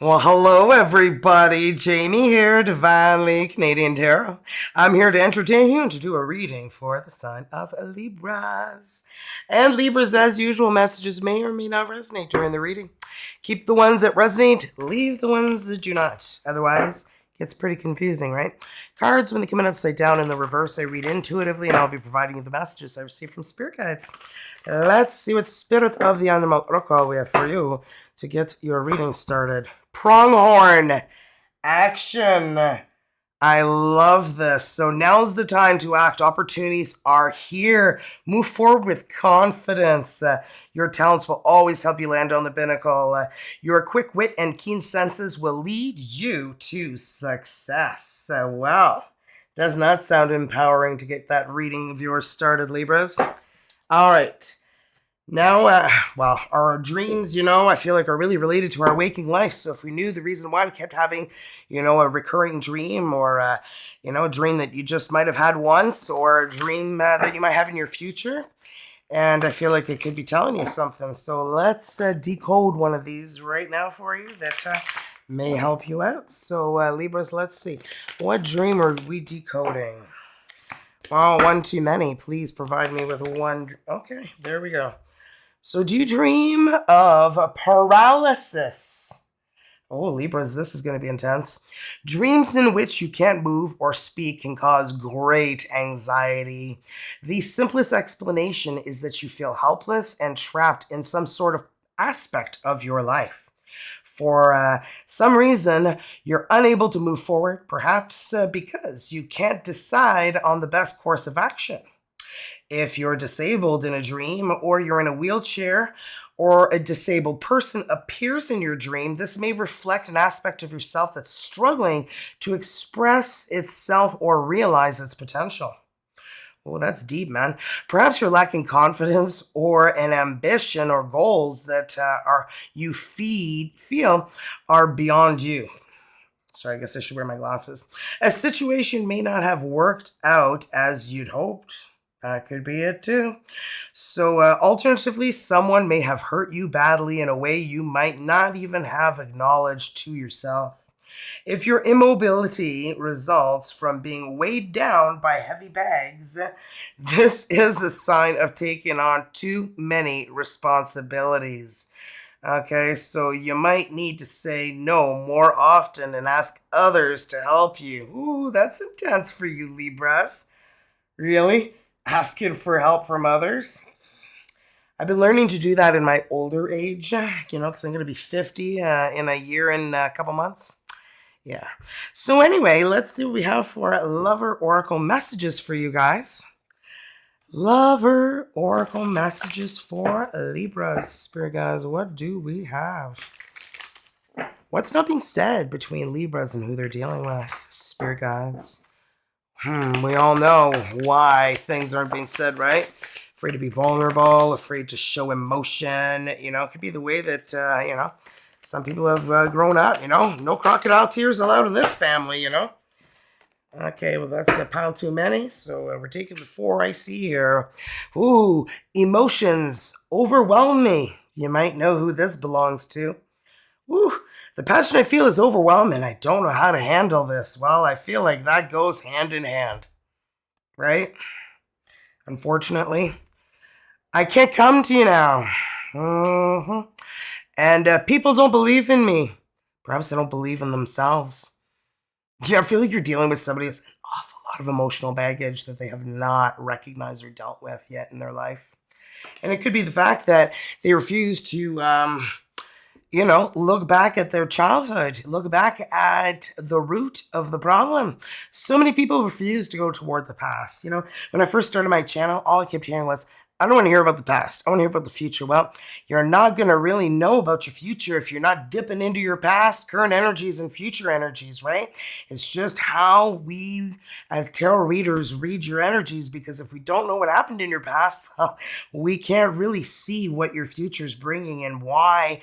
Well, hello everybody. Jamie here, Divinely Canadian Tarot. I'm here to entertain you and to do a reading for the sign of Libras. And Libras, as usual, messages may or may not resonate during the reading. Keep the ones that resonate, leave the ones that do not. Otherwise, it gets pretty confusing, right? Cards, when they come in upside down in the reverse, I read intuitively, and I'll be providing you the messages I receive from spirit guides. Let's see what spirit of the animal Oracle we have for you to get your reading started. Pronghorn. Action. I love this. So now's the time to act. Opportunities are here. Move forward with confidence. Your talents will always help you land on the pinnacle. Your quick wit and keen senses will lead you to success. Wow. Does not sound empowering to get that reading of yours started, Libras. All right. Now, our dreams, I feel like are really related to our waking life. So if we knew the reason why we kept having, a recurring dream or, a dream that you just might have had once or a dream that you might have in your future, and I feel like it could be telling you something. So let's decode one of these right now for you that may help you out. So, Libras, let's see. What dream are we decoding? Oh, one too many. Please provide me with one. Okay, there we go. So do you dream of paralysis? Oh, Libras, this is going to be intense. Dreams in which you can't move or speak can cause great anxiety. The simplest explanation is that you feel helpless and trapped in some sort of aspect of your life. For some reason, you're unable to move forward, perhaps because you can't decide on the best course of action. If you're disabled in a dream, or you're in a wheelchair, or a disabled person appears in your dream, this may reflect an aspect of yourself that's struggling to express itself or realize its potential. Oh, that's deep, man. Perhaps you're lacking confidence or an ambition or goals that feel are beyond you. Sorry, I guess I should wear my glasses. A situation may not have worked out as you'd hoped. That could be it too. So alternatively, someone may have hurt you badly in a way you might not even have acknowledged to yourself. If your immobility results from being weighed down by heavy bags, this is a sign of taking on too many responsibilities. Okay, so you might need to say no more often and ask others to help you. Ooh, that's intense for you, Libras. Really? Asking for help from others? I've been learning to do that in my older age, because I'm going to be 50 in a year and a couple months. Yeah. So anyway, let's see what we have for Lover Oracle messages for you guys. Lover Oracle messages for Libras. Spirit guys, what do we have? What's not being said between Libras and who they're dealing with, Spirit guides? We all know why things aren't being said, right? Afraid to be vulnerable, afraid to show emotion. It could be the way that, some people have grown up, no crocodile tears allowed in this family, Okay, well, that's a pile too many. So we're taking the 4 I see here. Ooh, emotions overwhelm me. You might know who this belongs to. Ooh, the passion I feel is overwhelming. I don't know how to handle this. Well, I feel like that goes hand in hand, right? Unfortunately, I can't come to you now. And people don't believe in me. Perhaps they don't believe in themselves. Yeah, I feel like you're dealing with somebody who's an awful lot of emotional baggage that they have not recognized or dealt with yet in their life. And it could be the fact that they refuse to look back at their childhood, look back at the root of the problem. So many people refuse to go toward the past. When I first started my channel, all I kept hearing was, I don't want to hear about the past. I want to hear about the future. Well, you're not going to really know about your future if you're not dipping into your past, current energies, and future energies, right? It's just how we, as tarot readers, read your energies, because if we don't know what happened in your past, well, we can't really see what your future's bringing and why,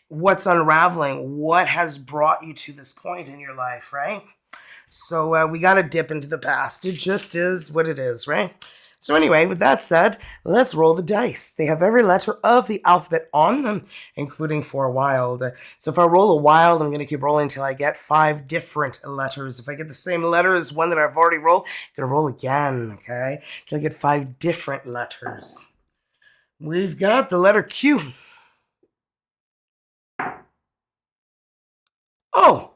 what's unraveling, what has brought you to this point in your life, right? So we got to dip into the past. It just is what it is, right? So anyway, with that said, let's roll the dice. They have every letter of the alphabet on them, including 4 wild. So if I roll a wild, I'm going to keep rolling until I get 5 different letters. If I get the same letter as one that I've already rolled, I'm going to roll again, okay? Until I get 5 different letters. We've got the letter Q. Oh!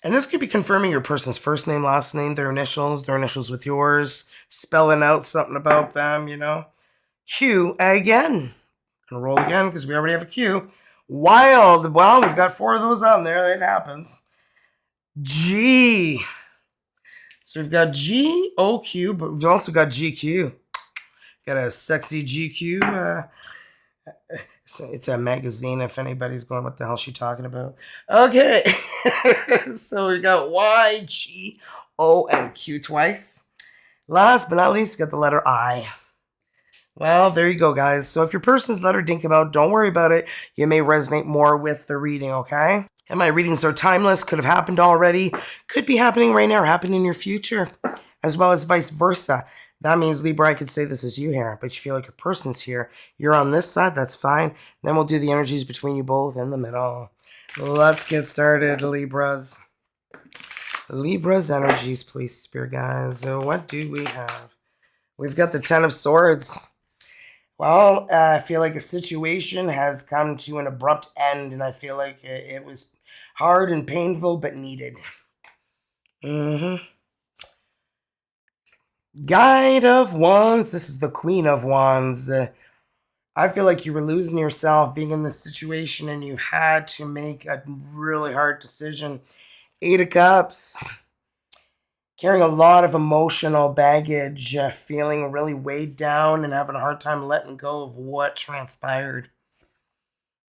And this could be confirming your person's first name, last name, their initials with yours, spelling out something about them, you know. Q again. Gonna roll again because we already have a Q. Wild. Well, we've got 4 of those on there. It happens. G. So we've got G, O, Q, but we've also got GQ. Got a sexy GQ. It's a magazine if anybody's going, what the hell is she talking about? Okay. So we got Y, G, O, and Q twice. Last but not least, we got the letter I. Well, there you go, guys. So if your person's letter didn't come out, don't worry about it. You may resonate more with the reading, okay? And my readings are timeless, could have happened already, could be happening right now, or happen in your future, as well as vice versa. That means, Libra, I could say this is you here, but you feel like your person's here. You're on this side, that's fine. Then we'll do the energies between you both in the middle. Let's get started, Libras. Libra's energies, please, Spirit guys. So what do we have? We've got the 10 of Swords. Well, I feel like a situation has come to an abrupt end, and I feel like it was hard and painful, but needed. Guide of Wands. This is the Queen of Wands. I feel like you were losing yourself being in this situation, and you had to make a really hard decision. 8 of Cups. Carrying a lot of emotional baggage, feeling really weighed down and having a hard time letting go of what transpired.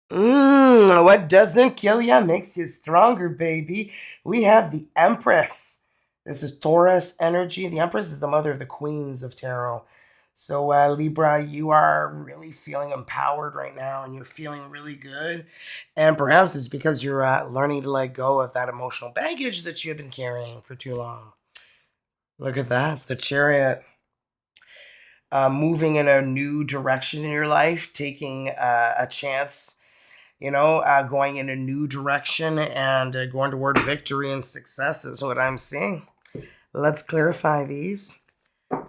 What doesn't kill ya makes you stronger, baby. We have the Empress. This is Taurus energy. The Empress is the mother of the Queens of Tarot. So, Libra, you are really feeling empowered right now, and you're feeling really good. And perhaps it's because you're learning to let go of that emotional baggage that you have been carrying for too long. Look at that, the Chariot. Moving in a new direction in your life, taking a chance, going in a new direction and going toward victory and success is what I'm seeing. Let's clarify these.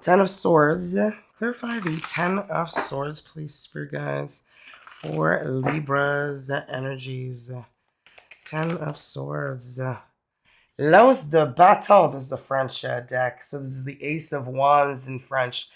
10 of Swords. Clarify the 10 of Swords, please, Spirit guides, for Libra's energies. 10 of Swords. L'As de Bâton, this is a French deck. So this is the Ace of Wands in French.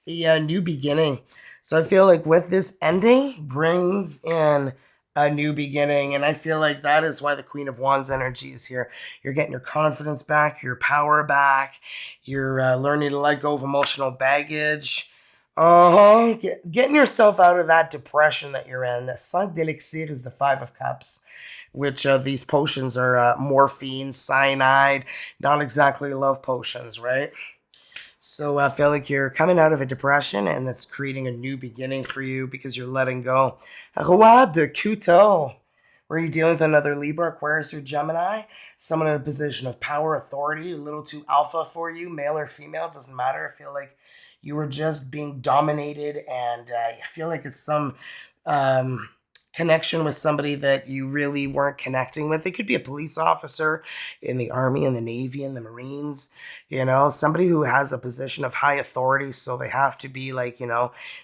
A new beginning. So I feel like with this ending brings in a new beginning. And I feel like that is why the Queen of Wands energy is here. You're getting your confidence back, your power back. You're learning to let go of emotional baggage. Getting yourself out of that depression that you're in. The 5 d'Elixir is the 5 of Cups, which these potions are morphine, cyanide, not exactly love potions, right? So I feel like you're coming out of a depression, and that's creating a new beginning for you because you're letting go. Roi de Couteau. Were you dealing with another Libra, Aquarius, or Gemini? Someone in a position of power, authority, a little too alpha for you, male or female, doesn't matter. I feel like you were just being dominated, and I feel like it's some connection with somebody that you really weren't connecting with. It could be a police officer in the Army, in the Navy, in the Marines, somebody who has a position of high authority, so they have to be like,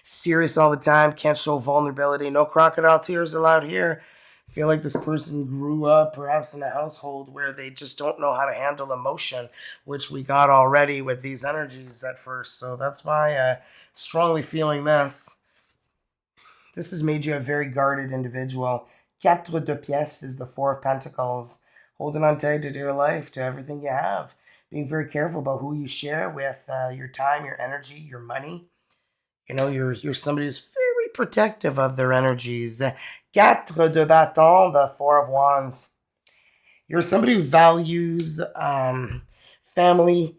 serious all the time, can't show vulnerability, no crocodile tears allowed here. I feel like this person grew up perhaps in a household where they just don't know how to handle emotion, which we got already with these energies at first. So that's why strongly feeling this. This has made you a very guarded individual. 4 de pièces is the 4 of Pentacles. Holding on tight to dear life, to everything you have. Being very careful about who you share with, your time, your energy, your money. You're somebody who's very protective of their energies. 4 de bâton, the 4 of Wands. You're somebody who values family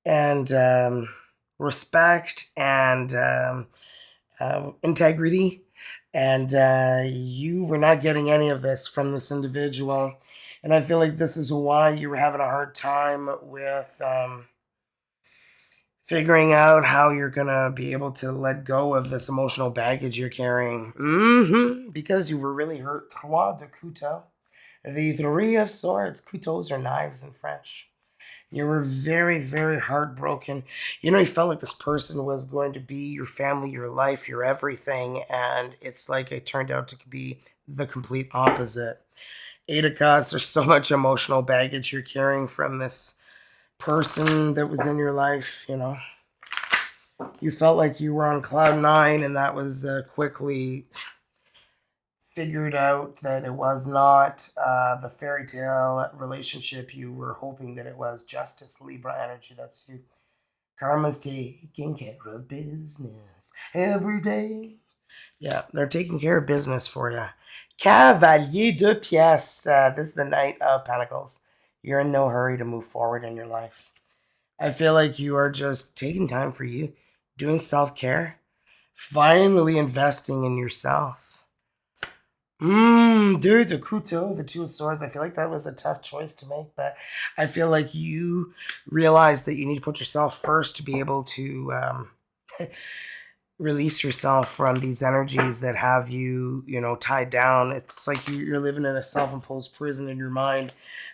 and respect and integrity. And you were not getting any of this from this individual. And I feel like this is why you were having a hard time with Figuring out how you're going to be able to let go of this emotional baggage you're carrying. Because you were really hurt. Trois de couteau. The three of swords. Couteaux are knives in French. You were very, very heartbroken. You felt like this person was going to be your family, your life, your everything. And it's like it turned out to be the complete opposite. Eight of Cups, there's so much emotional baggage you're carrying from this person that was in your life. You felt like you were on cloud nine, and that was quickly figured out that it was not the fairy tale relationship you were hoping that it was. Justice, Libra energy, that's you. Karma's taking care of business every day. Yeah, they're taking care of business for you. Cavalier de pièces. This is the Knight of Pentacles. You're in no hurry to move forward in your life. I feel like you are just taking time for you, doing self-care, finally investing in yourself. Dude, the couteau, the two of swords. I feel like that was a tough choice to make, but I feel like you realize that you need to put yourself first to be able to release yourself from these energies that have you, tied down. It's like you're living in a self-imposed prison in your mind.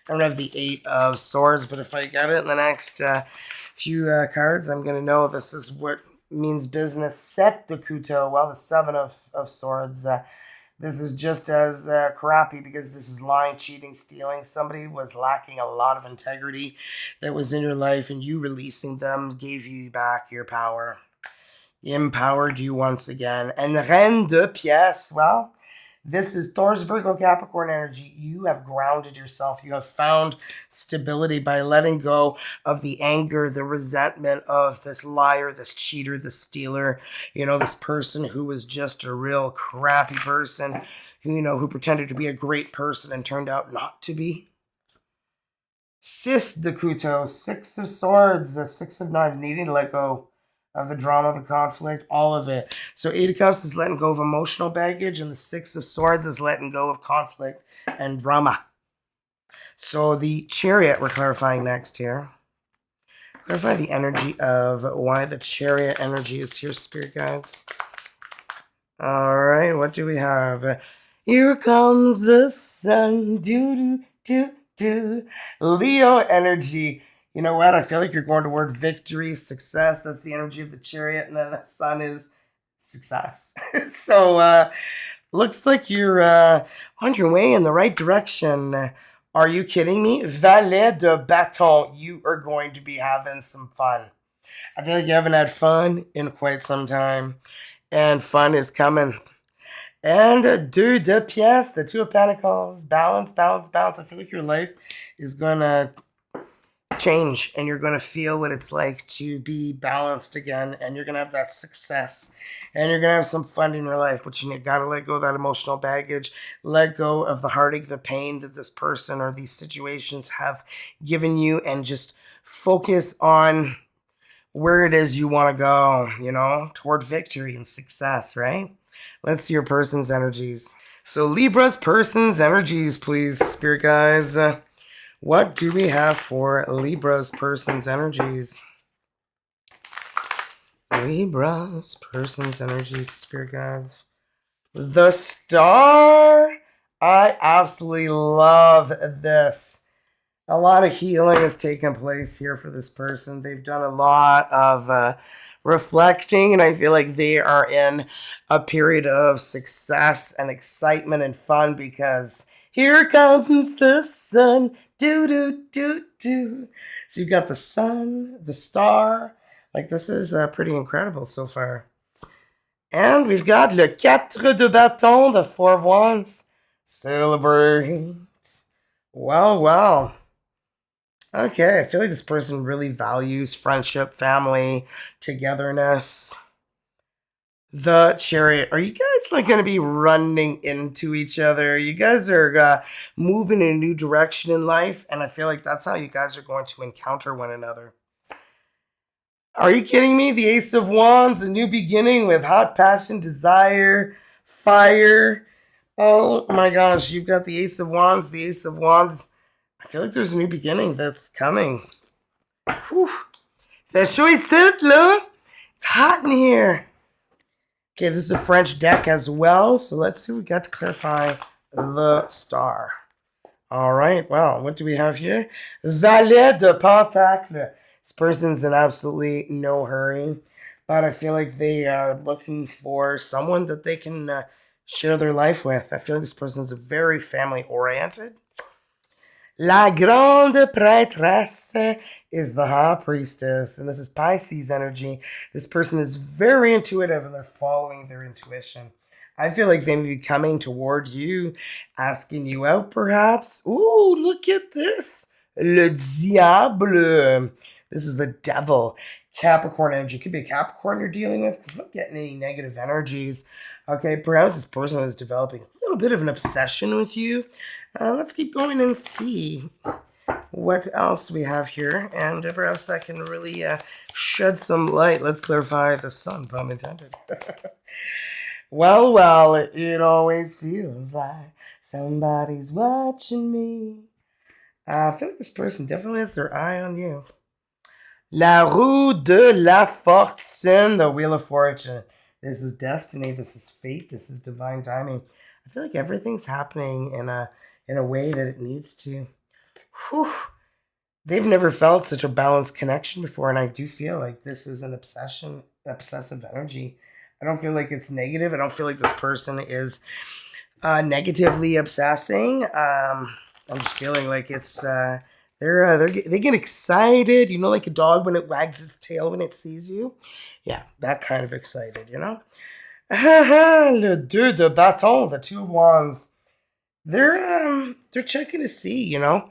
I don't have the Eight of Swords, but if I get it in the next few cards, I'm going to know this is what means business. Sept de couteau. Well, the Seven of Swords. This is just as crappy because this is lying, cheating, stealing. Somebody was lacking a lot of integrity that was in your life, and you releasing them gave you back your power. Empowered you once again. And Reine de Pièces, well, this is Taurus, Virgo, Capricorn energy. You have grounded yourself. You have found stability by letting go of the anger, the resentment of this liar, this cheater, this stealer, this person who was just a real crappy person, who pretended to be a great person and turned out not to be. Six de couteau, Six of Swords, Six of Knives, needing to let go of the drama, the conflict, all of it. So Eight of Cups is letting go of emotional baggage, and the Six of Swords is letting go of conflict and drama. So the Chariot we're clarifying next here. Clarify the energy of why the Chariot energy is here, Spirit Guides. All right, what do we have? Here comes the sun, do. Leo energy. You know what? I feel like you're going toward victory, success. That's the energy of the Chariot, and then the sun is success. So, looks like you're on your way in the right direction. Are you kidding me? Valet de bâton. You are going to be having some fun. I feel like you haven't had fun in quite some time, and fun is coming. And Deux de Pièces, the Two of Pentacles. Balance. I feel like your life is going to change, and you're going to feel what it's like to be balanced again, and you're going to have that success, and you're going to have some fun in your life, but you got to let go of that emotional baggage, let go of the heartache, the pain that this person or these situations have given you, and just focus on where it is you want to go, toward victory and success, right? Let's see your person's energies. So Libra's person's energies, please, Spirit Guides. What do we have for Libra's person's energies? Libra's person's energies, Spirit Guides. The Star. I absolutely love this. A lot of healing has taken place here for this person. They've done a lot of reflecting, and I feel like they are in a period of success and excitement and fun because here comes the sun. Do. So you've got the sun, the star. Like, this is pretty incredible so far. And we've got le 4 de bâton, the Four of Wands. Celebrate. Wow. Okay, I feel like this person really values friendship, family, togetherness. The Chariot. Are you guys going to be running into each other? You guys are moving in a new direction in life, and I feel like that's how you guys are going to encounter one another. Are you kidding me? The Ace of Wands, a new beginning with hot passion, desire, fire. Oh my gosh, you've got the Ace of Wands, the Ace of Wands. I feel like there's a new beginning that's coming. Whew. Fait chaud ici, là. It's hot in here. Okay, this is a French deck as well, so let's see what we got to clarify the star. All right, well, what do we have here? Valet de Pentacle. This person's in absolutely no hurry, but I feel like they are looking for someone that they can share their life with. I feel like this person's very family-oriented. La Grande Prêtresse is the High Priestess, and this is Pisces energy. This person is very intuitive, and they're following their intuition. I feel like they may be coming toward you, asking you out, perhaps. Ooh, look at this. Le Diable. This is the devil. Capricorn energy. Could be a Capricorn you're dealing with. It's not getting any negative energies. Okay, perhaps this person is developing a little bit of an obsession with you. Let's keep going and see what else we have here, and perhaps that can really shed some light. Let's clarify the sun, pun intended. Well, it always feels like somebody's watching me. I feel like this person definitely has their eye on you. La Roue de la Fortune, the Wheel of Fortune. This is destiny, this is fate, this is divine timing. I feel like everything's happening in a way that it needs to. Whew. They've never felt such a balanced connection before, and I do feel like this is an obsessive energy. I don't feel like it's negative. I don't feel like this person is negatively obsessing. I'm just feeling like it's they get excited, you know, like a dog when it wags its tail when it sees you. Yeah, that kind of excited, you know. Le deux de bâton, the two of wands. They're checking to see, you know,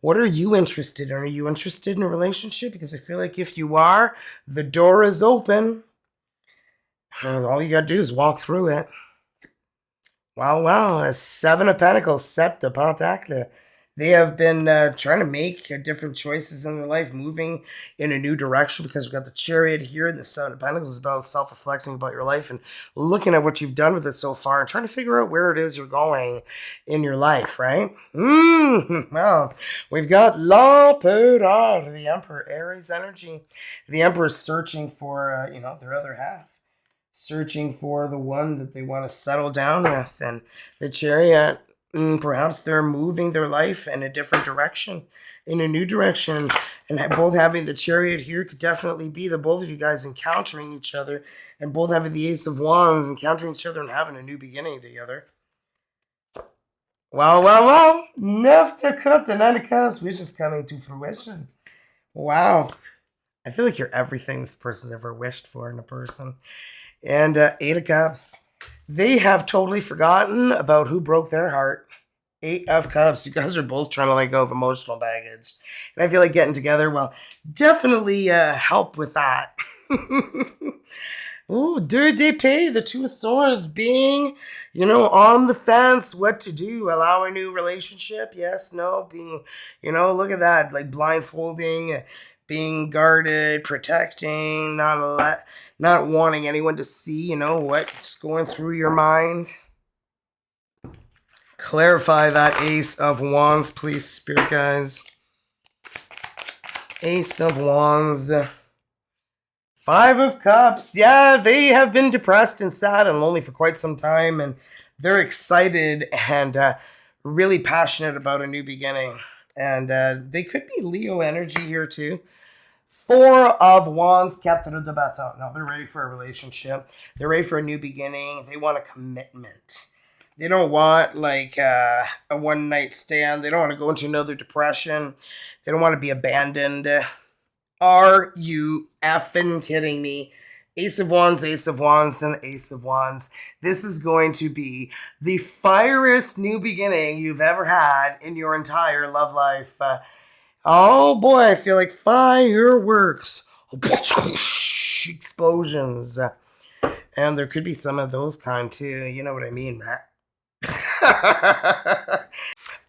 what are you interested in? Are you interested in a relationship? Because I feel like if you are, the door is open. All you gotta do is walk through it. Wow, a Seven of Pentacles, Sept de Pentacle. They have been trying to make different choices in their life, moving in a new direction, because we've got the Chariot here, and the Seven of Pentacles is about self-reflecting about your life and looking at what you've done with it so far and trying to figure out where it is you're going in your life, right? Well, we've got L'Empereur, the Emperor, Aries energy. The Emperor is searching for, their other half. Searching for the one that they want to settle down with, and the Chariot, perhaps they're moving their life in a different direction, in a new direction, and both having the Chariot here could definitely be the both of you guys encountering each other, and both having the Ace of Wands encountering each other and having a new beginning together. Well, neuf de cut, the Nine of Cups, which is coming to fruition. Wow. I feel like you're everything this person's ever wished for in a person. And Eight of Cups. They have totally forgotten about who broke their heart. Eight of Cups. You guys are both trying to let go of emotional baggage. And I feel like getting together will definitely help with that. Ooh, Deux d'Épée, the Two of Swords, being, on the fence, what to do, allow a new relationship, yes, no, being, look at that, like blindfolding, being guarded, protecting, not wanting anyone to see, what's going through your mind. Clarify that Ace of Wands, please, Spirit guys. Ace of Wands. Five of Cups. Yeah, they have been depressed and sad and lonely for quite some time, and they're excited and really passionate about a new beginning. And they could be Leo energy here too. Four of Wands, Quatre de Bâton. No, they're ready for a relationship. They're ready for a new beginning. They want a commitment. They don't want like a one-night stand. They don't want to go into another depression. They don't want to be abandoned. Are you effing kidding me? Ace of Wands, and Ace of Wands. This is going to be the fieriest new beginning you've ever had in your entire love life. Oh boy, I feel like fireworks. Explosions. And there could be some of those kind too. You know what I mean, Matt?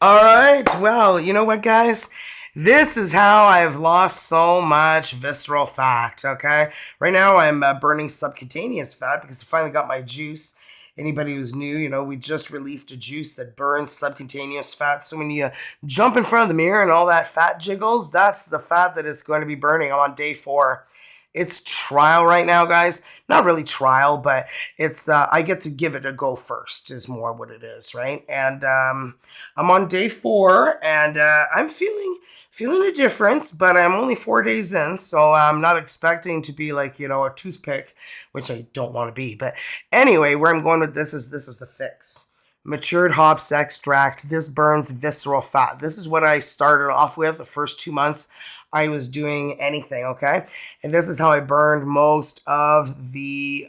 All right, well, you know what, guys? This is how I've lost so much visceral fat, okay? Right now, I'm burning subcutaneous fat because I finally got my juice. Anybody who's new, you know, we just released a juice that burns subcutaneous fat. So when you jump in front of the mirror and all that fat jiggles, that's the fat that it's going to be burning. I'm on day 4. It's trial right now, guys. Not really trial, but it's I get to give it a go first is more what it is, right? And I'm on day 4, and I'm feeling a difference, but I'm only 4 days in, so I'm not expecting to be like, you know, a toothpick, which I don't want to be. But anyway, where I'm going with this is the Phix. Matured hops extract. This burns visceral fat. This is what I started off with the first 2 months I was doing anything, okay? And this is how I burned most of the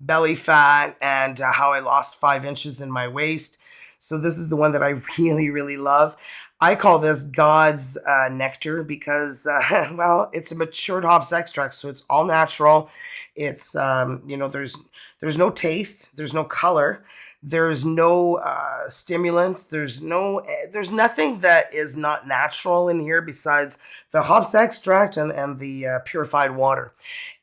belly fat, and how I lost 5 inches in my waist. So this is the one that I really, really love. I call this God's nectar because, well, it's a matured hops extract, so it's all natural. It's, you know, there's no taste, there's no color, there's no stimulants, there's nothing that is not natural in here besides the hops extract and the purified water.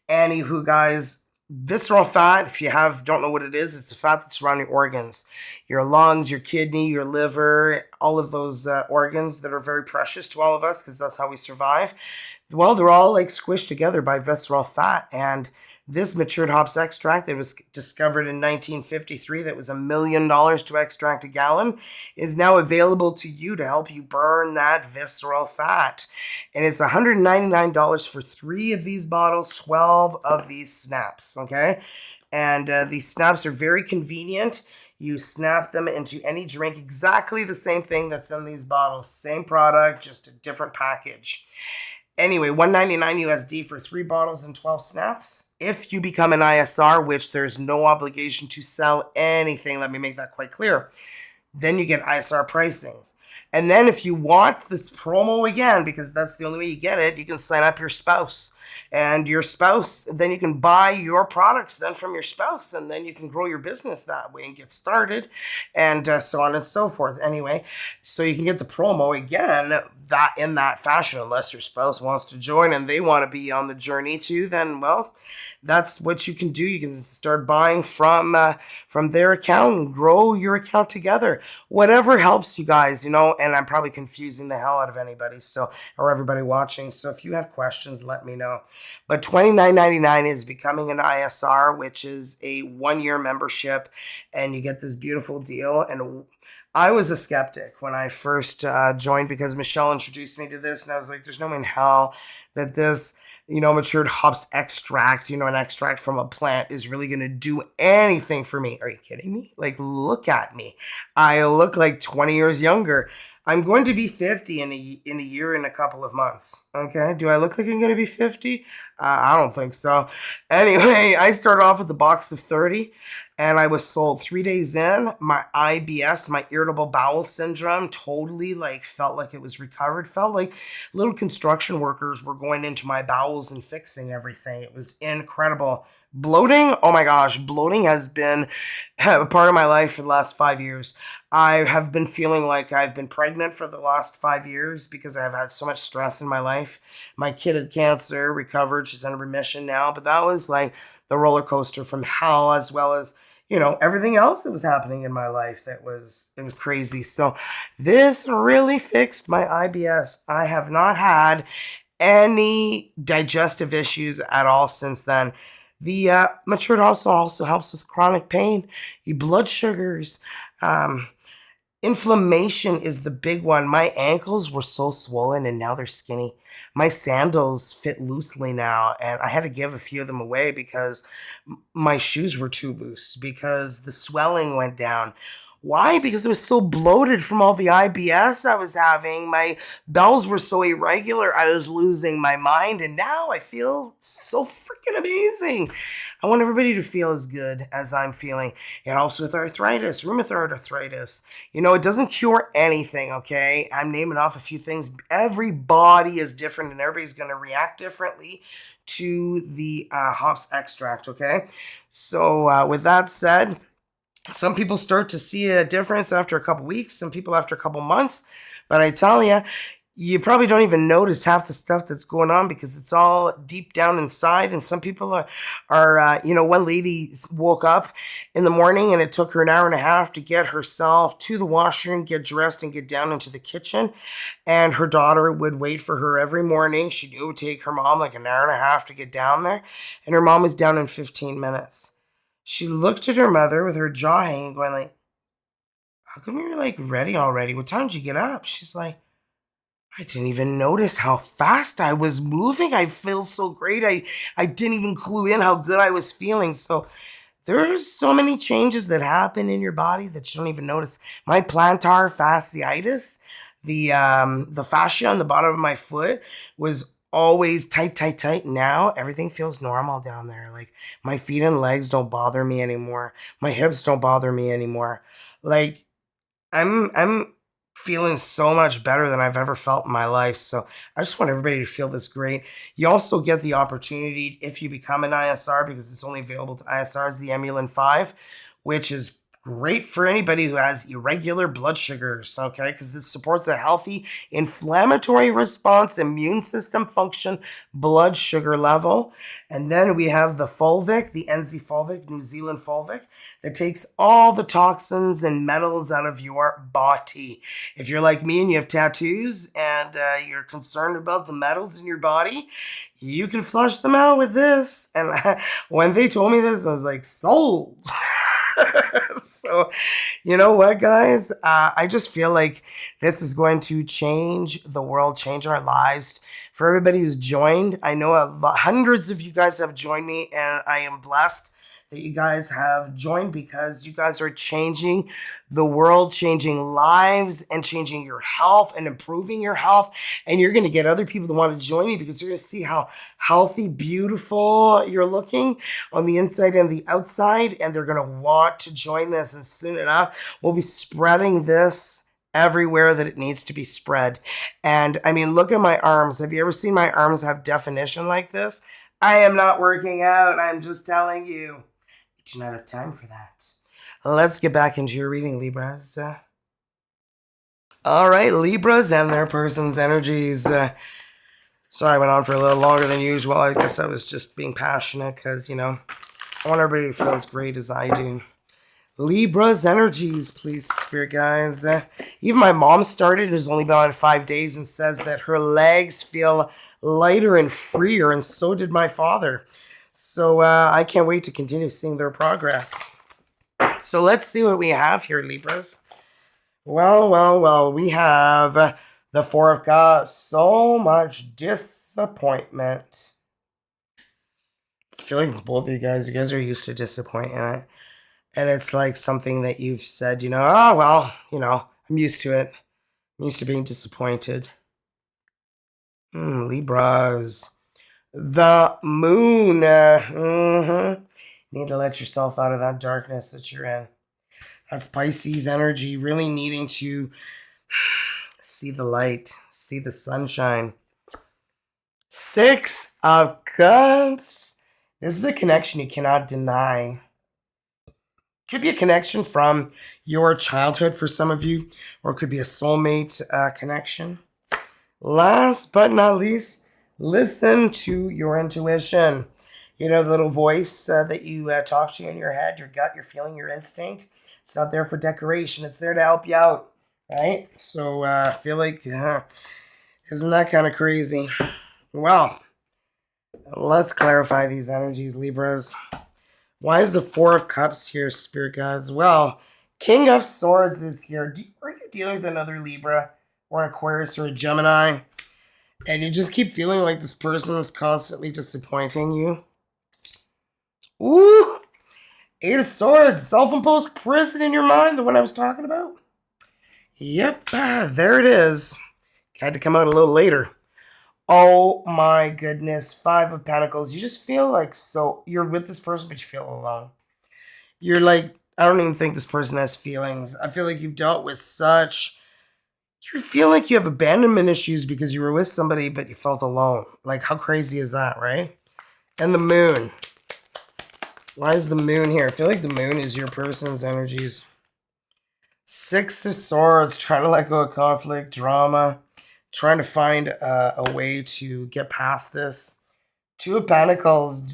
Anywho, guys, visceral fat, if you don't know what it is, it's the fat that's around your organs, your lungs, your kidney, your liver, all of those organs that are very precious to all of us because that's how we survive. Well, they're all like squished together by visceral fat. And this matured hops extract that was discovered in 1953, that was $1 million to extract a gallon, is now available to you to help you burn that visceral fat. And it's $199 for 3 of these bottles, 12 of these snaps, okay? And these snaps are very convenient. You snap them into any drink, exactly the same thing that's in these bottles. Same product, just a different package. Anyway, $199 USD for 3 bottles and 12 snaps. If you become an ISR, which there's no obligation to sell anything, let me make that quite clear, then you get ISR pricings. And then if you want this promo again, because that's the only way you get it, you can sign up your spouse. And your spouse, then you can buy your products then from your spouse, and then you can grow your business that way and get started, and so on and so forth. Anyway, so you can get the promo again that in that fashion, unless your spouse wants to join and they want to be on the journey too, then, well, that's what you can do. You can start buying from their account and grow your account together. Whatever helps you guys, you know, and I'm probably confusing the hell out of anybody, so, or everybody watching. So if you have questions, let me know. But $29.99 is becoming an ISR, which is a 1-year membership, and you get this beautiful deal. And I was a skeptic when I first joined because Michelle introduced me to this, and I was like, there's no way in hell that this, you know, matured hops extract, you know, an extract from a plant is really going to do anything for me. Are you kidding me? Like, look at me. I look like 20 years younger. I'm going to be 50 in a year and a couple of months. Okay. Do I look like I'm going to be 50? I don't think so. Anyway, I started off with a box of 30, and I was sold 3 days in. My IBS, my irritable bowel syndrome, totally like felt like it was recovered. Felt like little construction workers were going into my bowels and fixing everything. It was incredible. Bloating, oh my gosh, bloating has been a part of my life for the last 5 years. I have been feeling like I've been pregnant for the last 5 years because I have had so much stress in my life. My kid had cancer, recovered, she's in remission now, but that was like the roller coaster from hell, as well as, you know, everything else that was happening in my life it was crazy. So this really fixed my IBS. I have not had any digestive issues at all since then. The matured also helps with chronic pain, your blood sugars. Inflammation is the big one. My ankles were so swollen and now they're skinny. My sandals fit loosely now, and I had to give a few of them away because my shoes were too loose, because the swelling went down. Why? Because it was so bloated from all the IBS I was having. My bowels were so irregular. I was losing my mind, and now I feel so freaking amazing. I want everybody to feel as good as I'm feeling. It helps with arthritis, rheumatoid arthritis. You know, it doesn't cure anything, okay? I'm naming off a few things. Every body is different, and everybody's going to react differently to the hops extract, okay? So with that said, some people start to see a difference after a couple weeks, some people after a couple months. But I tell you, you probably don't even notice half the stuff that's going on because it's all deep down inside. And some people one lady woke up in the morning and it took her an hour and a half to get herself to the washroom, get dressed, and get down into the kitchen. And her daughter would wait for her every morning. She knew it would take her mom like an hour and a half to get down there. And her mom was down in 15 minutes. She looked at her mother with her jaw hanging, going like, how come you're like ready already? What time did you get up? She's like, I didn't even notice how fast I was moving. I feel so great. I didn't even clue in how good I was feeling. So there's so many changes that happen in your body that you don't even notice. My plantar fasciitis, the fascia on the bottom of my foot was always tight, tight, tight. Now everything feels normal down there. Like my feet and legs don't bother me anymore. My hips don't bother me anymore. Like I'm feeling so much better than I've ever felt in my life. So I just want everybody to feel this great. You also get the opportunity if you become an ISR, because it's only available to ISRs, the Emulin 5, which is great for anybody who has irregular blood sugars, okay? Because this supports a healthy inflammatory response, immune system function, blood sugar level. And then we have the Fulvic, the NZ Fulvic, New Zealand Fulvic, that takes all the toxins and metals out of your body. If you're like me and you have tattoos and you're concerned about the metals in your body, you can flush them out with this. And when they told me this, I was like, sold. So, you know what, guys? I just feel like this is going to change the world, change our lives. For everybody who's joined, I know hundreds of you guys have joined me, and I am blessed that you guys have joined because you guys are changing the world, changing lives, and changing your health and improving your health. And you're going to get other people to want to join me because you're going to see how healthy, beautiful you're looking on the inside and the outside. And they're going to want to join this. And soon enough, we'll be spreading this everywhere that it needs to be spread. And I mean, look at my arms. Have you ever seen my arms have definition like this? I am not working out. I'm just telling you. You don't have time for that. Let's get back into your reading, Libras. All right, Libras and their person's energies. Sorry, I went on for a little longer than usual. I guess I was just being passionate because, I want everybody to feel as great as I do. Libra's energies, please, spirit guides. Even my mom started, has only been on 5 days, and says that her legs feel lighter and freer, and so did my father. So I can't wait to continue seeing their progress. So let's see what we have here, Libras. Well, we have the Four of Cups. So much disappointment. I feel like it's both of you guys. You guys are used to disappointment. And it's like something that you've said, I'm used to it. I'm used to being disappointed. Libras. The moon. Need to let yourself out of that darkness that you're in. That's Pisces energy, really needing to see the light, see the sunshine. Six of Cups. This is a connection you cannot deny. Could be a connection from your childhood for some of you, or it could be a soulmate connection. Last but not least, listen to your intuition. The little voice that you talk to in your head, your gut, your feeling, your instinct. It's not there for decoration. It's there to help you out, right? So I feel like, isn't that kind of crazy? Well, let's clarify these energies, Libras. Why is the Four of Cups here, Spirit Guides? Well, King of Swords is here. Are you dealing with another Libra or an Aquarius or a Gemini? And you just keep feeling like this person is constantly disappointing you? Ooh! Eight of Swords, self-imposed prison in your mind, the one I was talking about? Yep, there it is. Had to come out a little later. Oh my goodness, Five of Pentacles. You just feel like you're with this person, but you feel alone. You're like, I don't even think this person has feelings. I feel like you've dealt with you feel like you have abandonment issues because you were with somebody, but you felt alone. Like, how crazy is that, right? And the moon. Why is the moon here? I feel like the moon is your person's energies. Six of Swords, trying to let go of conflict, drama, trying to find a way to get past this. Two of Pentacles,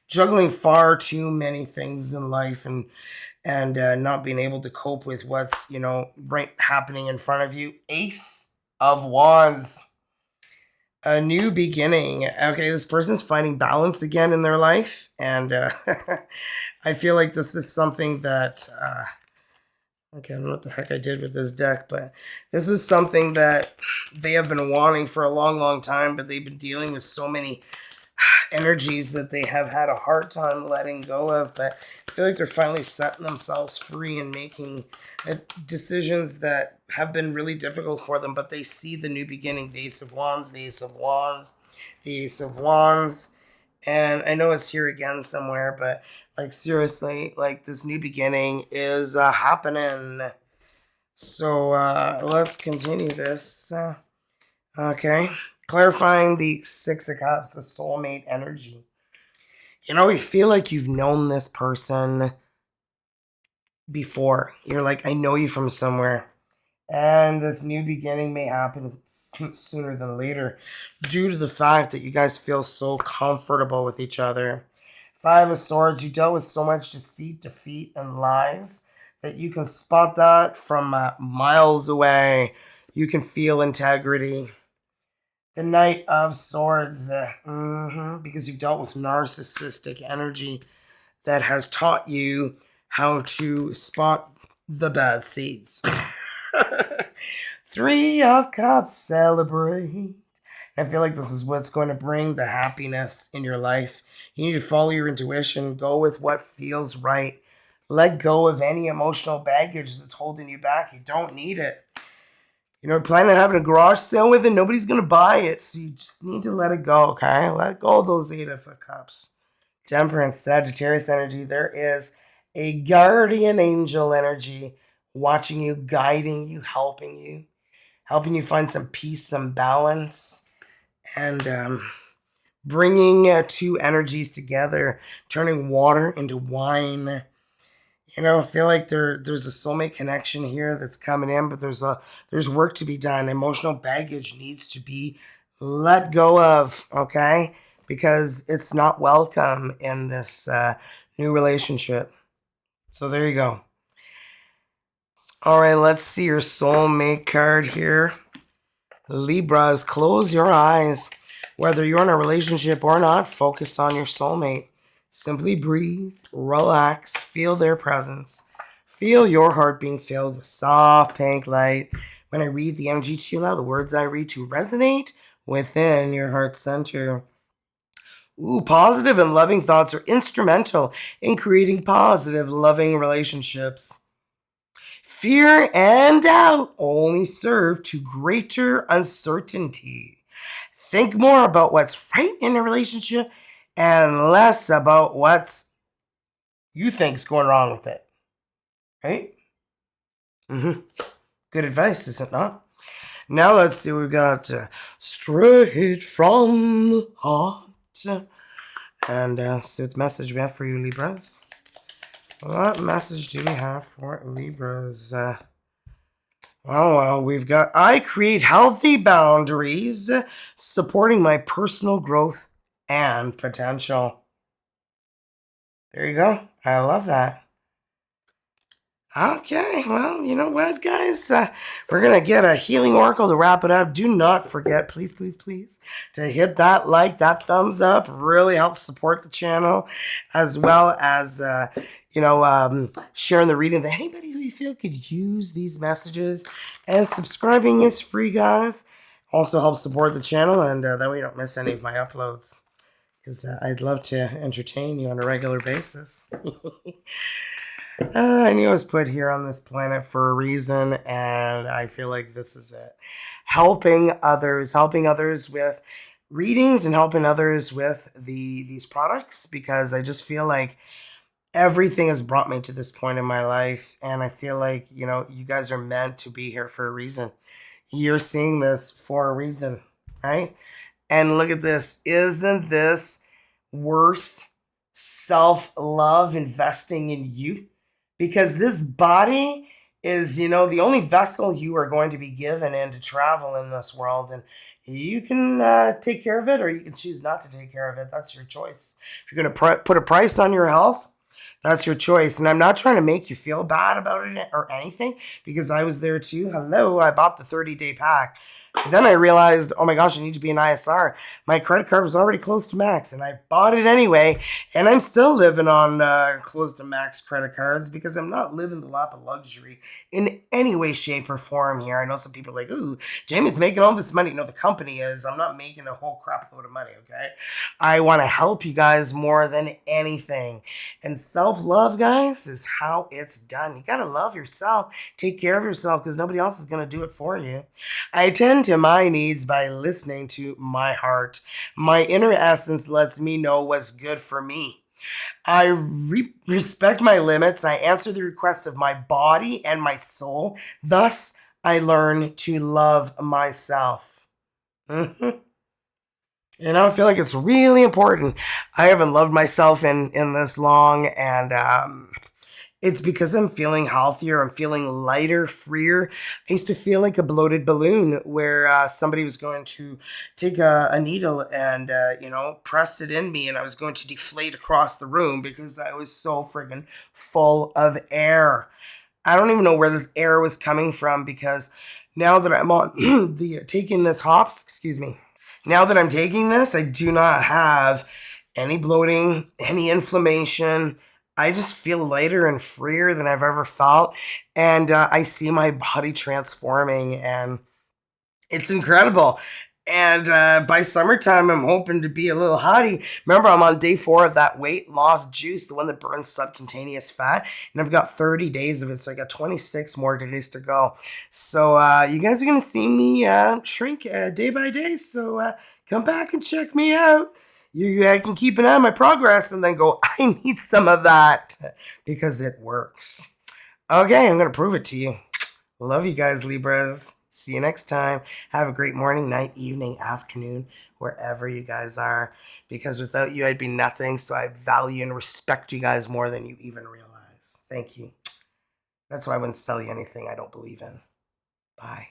juggling far too many things in life and not being able to cope with what's right happening in front of you. Ace of Wands. A new beginning. Okay, this person's finding balance again in their life, and I feel like this is something that okay, I don't know what the heck I did with this deck, but this is something that they have been wanting for a long, long time, but they've been dealing with so many energies that they have had a hard time letting go of. But I feel like they're finally setting themselves free and making decisions that have been really difficult for them, but they see the new beginning. The Ace of Wands, the Ace of Wands, the Ace of Wands. And I know it's here again somewhere, but like seriously, like this new beginning is happening. So let's continue this. Okay. Clarifying the Six of Cups, the soulmate energy. You feel like you've known this person before. You're like, I know you from somewhere. And this new beginning may happen sooner than later due to the fact that you guys feel so comfortable with each other. Five of Swords, you dealt with so much deceit, defeat, and lies that you can spot that from miles away. You can feel integrity. The Knight of Swords, because you've dealt with narcissistic energy that has taught you how to spot the bad seeds. Three of Cups, celebrate. I feel like this is what's going to bring the happiness in your life. You need to follow your intuition, go with what feels right. Let go of any emotional baggage that's holding you back. You don't need it. Planning on having a garage sale with it, nobody's going to buy it. So you just need to let it go, okay? Let go of those Eight of Cups. Temperance, Sagittarius energy. There is a guardian angel energy watching you, guiding you, helping you find some peace, some balance, and bringing two energies together, turning water into wine. I feel like there's a soulmate connection here that's coming in, but there's work to be done. Emotional baggage needs to be let go of, okay? Because it's not welcome in this new relationship. So there you go. All right, let's see your soulmate card here. Libras, close your eyes. Whether you're in a relationship or not, focus on your soulmate. Simply breathe, relax, feel their presence. Feel your heart being filled with soft pink light. When I read the energy to you, allow the words I read to resonate within your heart center. Ooh, positive and loving thoughts are instrumental in creating positive, loving relationships. Fear and doubt only serve to greater uncertainty. Think more about what's right in a relationship and less about what's you think's going wrong with it. Right? Good advice, is it not? Now let's see, we've got straight from the heart. And see what message we have for you, Libras. What message do we have for Libras? Well, we've got I create healthy boundaries, supporting my personal growth and potential. There you go. I love that. Okay, well, you know what, guys? We're going to get a healing oracle to wrap it up. Do not forget, please, please, please, to hit that like, that thumbs up. Really helps support the channel, as well as, sharing the reading to anybody who you feel could use these messages. And subscribing is free, guys. Also helps support the channel, and that way you don't miss any of my uploads. Because I'd love to entertain you on a regular basis. I knew I was put here on this planet for a reason, and I feel like this is it. Helping others with readings and helping others with these products, because I just feel like everything has brought me to this point in my life, and I feel like, you guys are meant to be here for a reason. You're seeing this for a reason, right? And look at this. Isn't this worth self-love, investing in you? Because this body is, the only vessel you are going to be given in to travel in this world. And you can take care of it or you can choose not to take care of it. That's your choice. If you're going to put a price on your health, that's your choice. And I'm not trying to make you feel bad about it or anything because I was there too. Hello, I bought the 30-day pack. Then I realized, oh my gosh, I need to be an ISR. My credit card was already close to max, and I bought it anyway. And I'm still living on close to max credit cards because I'm not living the lap of luxury in any way, shape, or form here. I know some people are like, ooh, Jamie's making all this money. No, the company is. I'm not making a whole crap load of money, okay? I want to help you guys more than anything. And self-love, guys, is how it's done. You got to love yourself. Take care of yourself because nobody else is going to do it for you. I tend to my needs by listening to my heart. My inner essence lets me know what's good for me. I respect my limits. I answer the requests of my body and my soul. Thus, I learn to love myself. I feel like it's really important. I haven't loved myself in this long, and it's because I'm feeling healthier. I'm feeling lighter, freer. I used to feel like a bloated balloon where somebody was going to take a needle and, press it in me, and I was going to deflate across the room because I was so friggin' full of air. I don't even know where this air was coming from because now that I'm on taking this hops, excuse me. Now that I'm taking this, I do not have any bloating, any inflammation. I just feel lighter and freer than I've ever felt. And I see my body transforming, and it's incredible. And by summertime, I'm hoping to be a little hottie. Remember, I'm on day 4 of that weight loss juice, the one that burns subcutaneous fat. And I've got 30 days of it, so I got 26 more days to go. So you guys are going to see me shrink day by day. So come back and check me out. You can keep an eye on my progress and then go, I need some of that because it works. Okay, I'm going to prove it to you. Love you guys, Libras. See you next time. Have a great morning, night, evening, afternoon, wherever you guys are. Because without you, I'd be nothing. So I value and respect you guys more than you even realize. Thank you. That's why I wouldn't sell you anything I don't believe in. Bye.